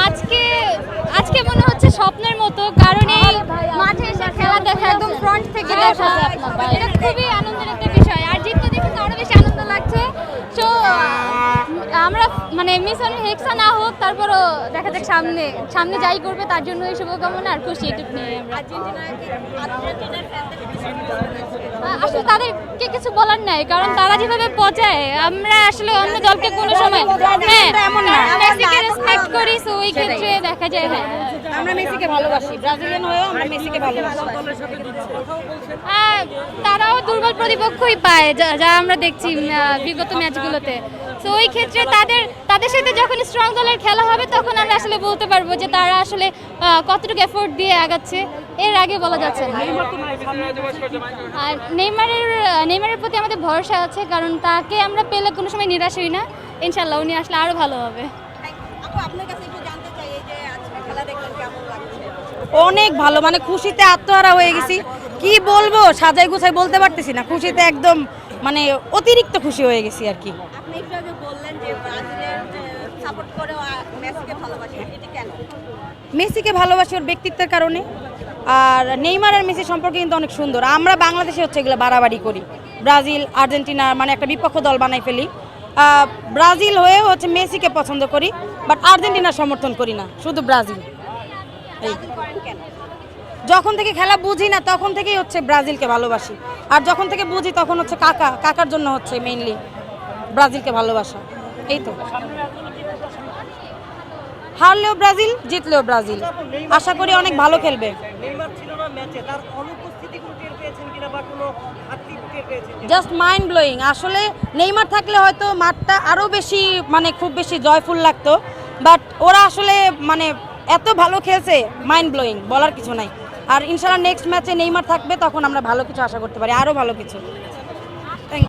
আজকে আজকে মনে হচ্ছে স্বপ্নের মতো, কারণ এই মাঠে এসে খেলা দেখা, একদম ফ্রন্ট থেকে দেখা, এটা খুবই আনন্দের একটা বিষয়। আর জিততে দেখে তো আরো বেশি আনন্দ লাগছে। তো আমরা মানে মিস হেক্সা না হোক, তারপরও দেখা যাক সামনে সামনে যাই করবে তার জন্য শুভকামনা আর খুশি এটুকু নিয়ে আমরা। আসলে তাদেরকে কিছু বলার নাই, কারণ তারা যেভাবে পচায় আমরা আসলে অন্য দলকে কোনো সময় মেসিকে রেসপেক্ট করি, সো ওই ক্ষেত্রে দেখা যায় আমরা মেসিকে ভালোবাসি, ব্রাজিলিয়ান হয়েও আমরা মেসিকে ভালোবাসি। তারাও দুর্বল প্রতিপক্ষই পায়, যা আমরা দেখছি বিগত ম্যাচগুলোতে। তো ওই ক্ষেত্রে তাদের সাথে যখন স্ট্রং দলের খেলা হবে তখন আমরা আসলে বলতে পারবো যে তারা আসলে কতটুকু এফোর্ট দিয়ে আগাচ্ছে, এর আগে বলা যাচ্ছে না। আর নেইমারের প্রতি আমাদের ভরসা আছে, কারণ তাকে আমরা পেলে কোনো সময় নিরাশ হই না। ইনশাল্লাহ উনি আসলে আরো ভালো হবে। অনেক ভালো, মানে খুশিতে আত্মহারা হয়ে গেছি, কি বলবো, সাজাই গুছাই বলতে পারতেছি না। খুশিতে একদম মানে অতিরিক্ত খুশি হয়ে গেছি আর কি। আপনি একটু আগে বললেন যে ব্রাজিলের সাপোর্ট করে মেসিকে ভালোবাসেন, এটা কেন? মেসিকে ভালোবাসি ওর ব্যক্তিত্বের কারণে। আর নেইমার আর মেসি সম্পর্কে কিন্তু অনেক সুন্দর। আমরা বাংলাদেশে হচ্ছে এগুলো বাড়াবাড়ি করি, ব্রাজিল আর্জেন্টিনা মানে একটা বিপক্ষ দল বানাই ফেলি। ব্রাজিল হয়ে হচ্ছে মেসিকে পছন্দ করি, বাট আর্জেন্টিনার সমর্থন করি না, শুধু ব্রাজিল। যখন থেকে খেলা বুঝি না তখন থেকেই হচ্ছে ব্রাজিলকে ভালোবাসি, আর যখন থেকে বুঝি তখন হচ্ছে কাকার জন্য হচ্ছে মেইনলি ব্রাজিলকে ভালোবাসা। এই তো, হারলেও ব্রাজিল, জিতলেও ব্রাজিল। আশা করি অনেক ভালো খেলবে। Just mind blowing. আসলে নেইমার থাকলে হয়তো মাঠটা আরও বেশি মানে খুব বেশি জয়ফুল লাগতো, বাট ওরা আসলে মানে এত ভালো খেলছে, মাইন্ড ব্লোয়িং, বলার কিছু নাই। আর ইনশাআল্লাহ নেক্সট ম্যাচে নেইমার থাকবে, তখন আমরা ভালো কিছু আশা করতে পারি, আরও ভালো কিছু।